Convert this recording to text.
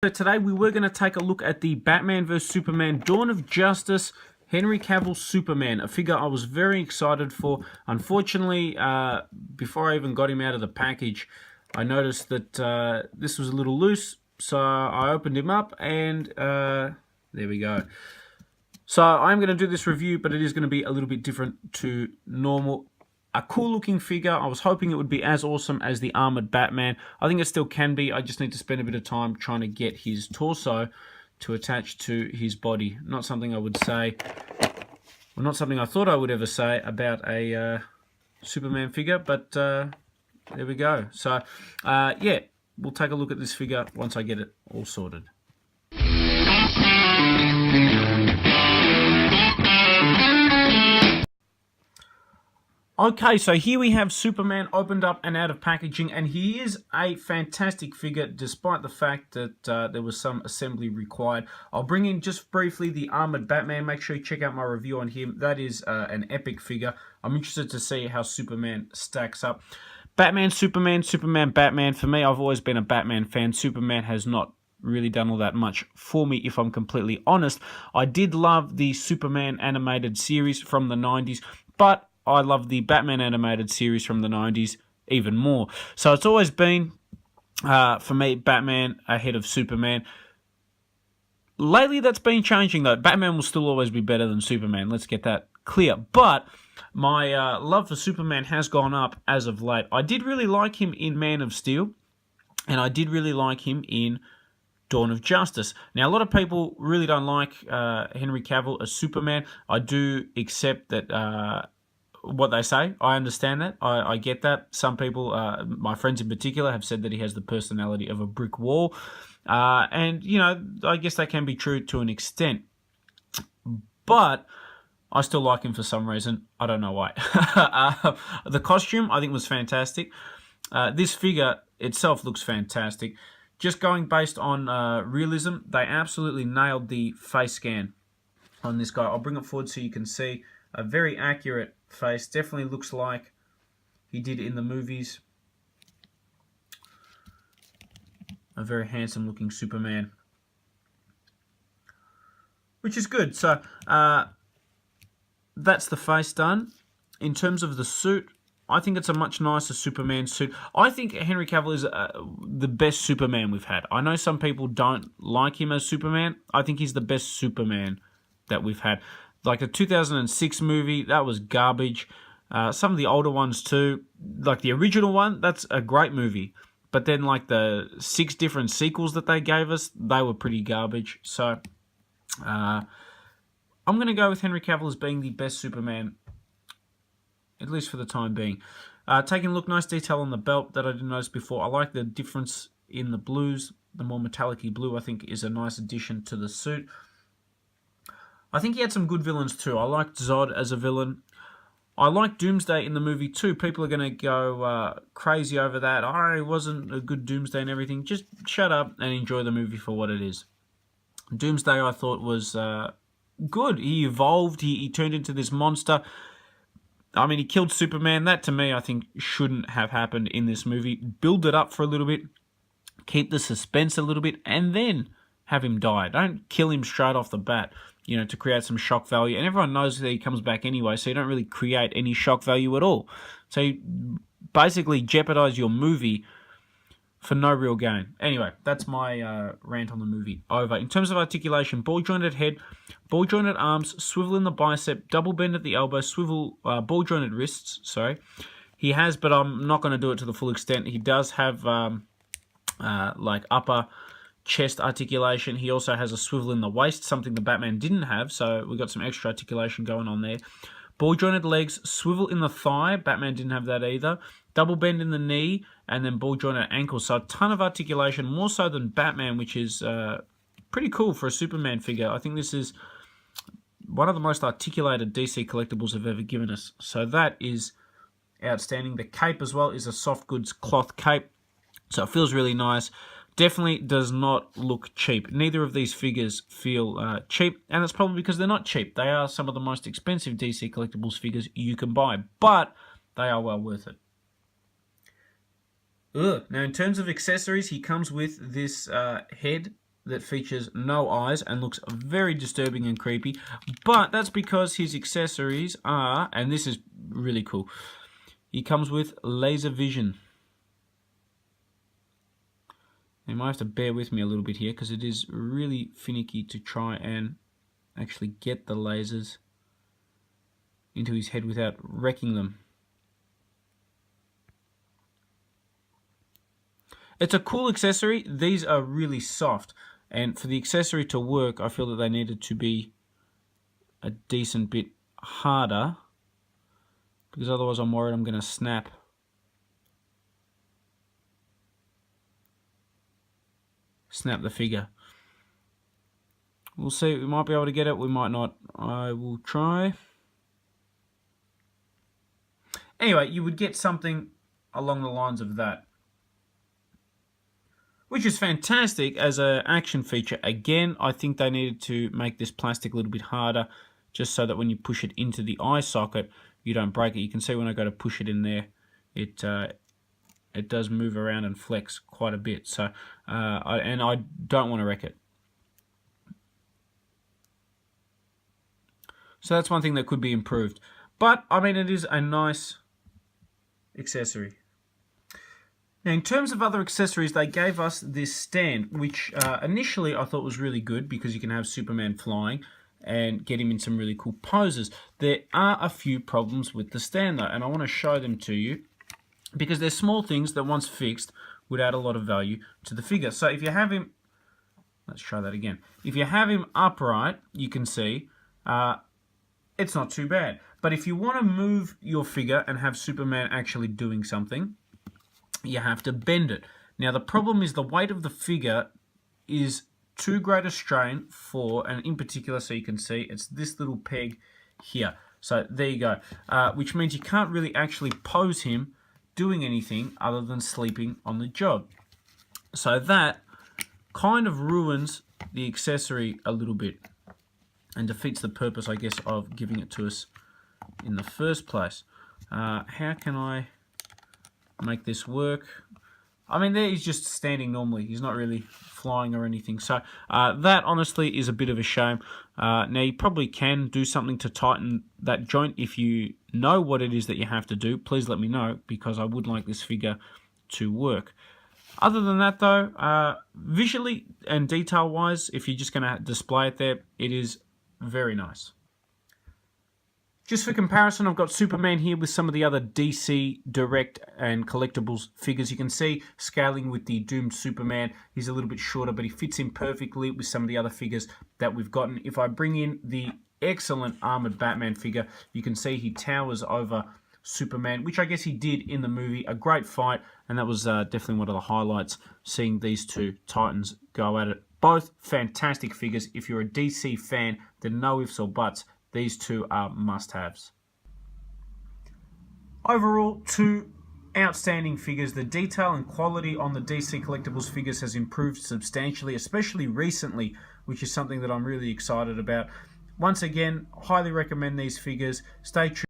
So today we were going to take a look at the Batman vs Superman Dawn of Justice Henry Cavill Superman, a figure I was very excited for. Unfortunately, before I even got him out of the package, I noticed that this was a little loose, so I opened him up and there we go. So I'm going to do this review, but it is going to be a little bit different to normal. A cool looking figure. I was hoping it would be as awesome as the armored Batman. I think it still can be. I just need to spend a bit of time trying to get his torso to attach to his body. Not something I would say, well, not something I thought I would ever say about a Superman figure, but there we go. So yeah, we'll take a look at this figure once I get it all sorted. Okay, so here we have Superman opened up and out of packaging, and he is a fantastic figure despite the fact that there was some assembly required. I'll bring in just briefly the armored Batman. Make sure you check out my review on him. That is an epic figure. I'm interested to see how Superman stacks up. Batman, Superman, Superman, Batman. For me, I've always been a Batman fan. Superman has not really done all that much for me, if I'm completely honest. I did love the Superman animated series from the 90s, but I love the Batman animated series from the 90s even more. So it's always been, for me, Batman ahead of Superman. Lately, that's been changing, though. Batman will still always be better than Superman. Let's get that clear. But my love for Superman has gone up as of late. I did really like him in Man of Steel, and I did really like him in Dawn of Justice. Now, a lot of people really don't like Henry Cavill as Superman. I do accept that what they say. I understand that. I get that. Some people, my friends in particular, have said that he has the personality of a brick wall. And, you know, I guess that can be true to an extent. But I still like him for some reason. I don't know why. The costume, I think, was fantastic. This figure itself looks fantastic. Just going based on realism, they absolutely nailed the face scan on this guy. I'll bring it forward so you can see a very accurate face. Definitely looks like he did in the movies. A very handsome looking Superman, which is good. So that's the face done. In terms of the suit, I think it's a much nicer Superman suit. I think Henry Cavill is the best Superman we've had. I know some people don't like him as Superman. I think he's the best Superman that we've had. Like the 2006 movie, that was garbage. Some of the older ones too, like the original one, that's a great movie. But then like the 6 different sequels that they gave us, they were pretty garbage. So I'm going to go with Henry Cavill as being the best Superman, at least for the time being. Taking a look, nice detail on the belt that I didn't notice before. I like the difference in the blues. The more metallic-y blue, I think, is a nice addition to the suit. I think he had some good villains too. I liked Zod as a villain. I liked Doomsday in the movie too. People are going to go crazy over that. Oh, it wasn't a good Doomsday and everything. Just shut up and enjoy the movie for what it is. Doomsday, I thought, was good. He evolved. He turned into this monster. I mean, he killed Superman. That, to me, I think shouldn't have happened in this movie. Build it up for a little bit. Keep the suspense a little bit. And then have him die. Don't kill him straight off the bat, you know, to create some shock value. And everyone knows that he comes back anyway, so you don't really create any shock value at all. So you basically jeopardize your movie for no real gain. Anyway, that's my rant on the movie. Over. In terms of articulation, ball-jointed head, ball-jointed arms, swivel in the bicep, double bend at the elbow, swivel, ball-jointed wrists, sorry. He has, but I'm not going to do it to the full extent. He does have like upper chest articulation. He also has a swivel in the waist, something the Batman didn't have, so we've got some extra articulation going on there. Ball-jointed legs, swivel in the thigh. Batman didn't have that either. Double bend in the knee, and then ball-jointed ankle. So a ton of articulation, more so than Batman, which is pretty cool for a Superman figure. I think this is one of the most articulated DC collectibles have ever given us. So that is outstanding. The cape as well is a soft goods cloth cape, so it feels really nice. Definitely does not look cheap. Neither of these figures feel cheap, and that's probably because they're not cheap. They are some of the most expensive DC Collectibles figures you can buy, but they are well worth it. Now, in terms of accessories, he comes with this head that features no eyes and looks very disturbing and creepy. But that's because his accessories are, and this is really cool, he comes with laser vision. You might have to bear with me a little bit here because it is really finicky to try and actually get the lasers into his head without wrecking them. It's a cool accessory. These are really soft, and for the accessory to work, I feel that they needed to be a decent bit harder, because otherwise I'm worried I'm going to snap. Snap the figure. We'll see. We might be able to get it. We might not. I will try. Anyway, you would get something along the lines of that, which is fantastic as an action feature. Again, I think they needed to make this plastic a little bit harder, just so that when you push it into the eye socket, you don't break it. You can see when I go to push it in there, it does move around and flex quite a bit. So, I don't want to wreck it. So that's one thing that could be improved. But, I mean, it is a nice accessory. Now, in terms of other accessories, they gave us this stand, which initially I thought was really good because you can have Superman flying and get him in some really cool poses. There are a few problems with the stand, though, and I want to show them to you because they're small things that, once fixed, would add a lot of value to the figure. So if you have him, let's try that again. If you have him upright, you can see it's not too bad. But if you want to move your figure and have Superman actually doing something, you have to bend it. Now, the problem is the weight of the figure is too great a strain for, and in particular, so you can see, it's this little peg here. So there you go, which means you can't really actually pose him doing anything other than sleeping on the job. So that kind of ruins the accessory a little bit and defeats the purpose, I guess, of giving it to us in the first place. How can I make this work? I mean, there he's just standing normally. He's not really flying or anything. So that, honestly, is a bit of a shame. Now, you probably can do something to tighten that joint. If you know what it is that you have to do, please let me know, because I would like this figure to work. Other than that, though, visually and detail-wise, if you're just going to display it there, it is very nice. Just for comparison, I've got Superman here with some of the other DC Direct and Collectibles figures. You can see, scaling with the Doomed Superman, he's a little bit shorter, but he fits in perfectly with some of the other figures that we've gotten. If I bring in the excellent Armored Batman figure, you can see he towers over Superman, which I guess he did in the movie. A great fight, and that was definitely one of the highlights, seeing these two Titans go at it. Both fantastic figures. If you're a DC fan, then no ifs or buts, these two are must-haves. Overall, two outstanding figures. The detail and quality on the DC Collectibles figures has improved substantially, especially recently, which is something that I'm really excited about. Once again, highly recommend these figures. Stay tuned.